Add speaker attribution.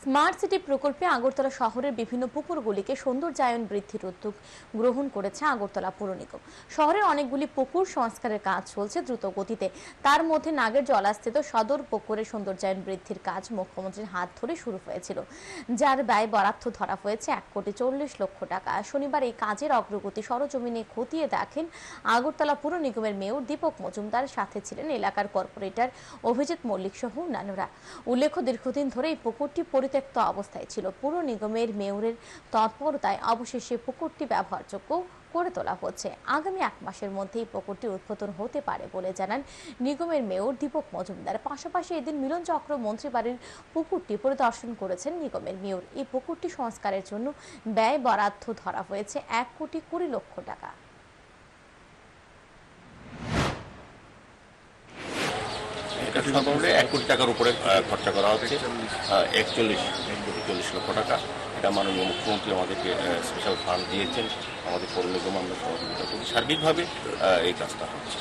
Speaker 1: Smart city প্রকল্পে আগরতলা শহরের বিভিন্ন পুকুরগুলিকে সৌন্দর্যায়ন বৃদ্ধির উদ্যোগ গ্রহণ করেছে আগরতলা পৌর নিগম। শহরের অনেকগুলি পুকুর সংস্কারের কাজ চলছে দ্রুত গতিতে। তার মধ্যে নাগের জলাস্থিত সদর পুকুরের সৌন্দর্যায়ন বৃদ্ধির কাজ মুখ্যমন্ত্রীর হাত ধরে শুরু হয়েছিল, যার ব্যয় বরাদ্দ ধরা হয়েছে 1,40,00,000 টাকা। শনিবার এই কাজের অগ্রগতি সরজমিনে খতিয়ে দেখেন আগরতলা পৌর নিগমের মেয়র দীপক মজুমদার, সাথে ছিলেন এলাকার কর্পোরেটর অভিজিৎ মল্লিক সহ অন্যান্যরা। উল্লেখ্য, দীর্ঘদিন ধরে এই পুকুরটি পরিত্যক্ত অবস্থায় ছিল। পৌর নিগমের মেয়রের তৎপরতায় অবশেষে পুকুরটি ব্যবহারযোগ্য করে তোলা হচ্ছে। আগামী 1 মাসের মধ্যেই পুকুরটি উদ্বোধন হতে পারে বলে জানান নিগমের মেয়র দীপক মজুমদার। পাশাপাশি এদিন মিলন চক্র মন্ত্রীবাড়ির পুকুরটি পরিদর্শন করেছেন নিগমের মেয়র। এই পুকুরটি সংস্কারের জন্য ব্যয় বরাদ্দ ধরা হয়েছে 1,20,00,000 টাকা।
Speaker 2: এটা সাধারণত 1 কোটি টাকার উপরে খরচা করা হচ্ছে, 41,40,00,000 টাকা। এটা মাননীয় মুখ্যমন্ত্রী আমাদেরকে স্পেশাল ফান্ড দিয়েছেন, আমাদের পৌর নিগম আমরা সহযোগিতা করি, সার্বিকভাবে এই কাজটা হচ্ছে।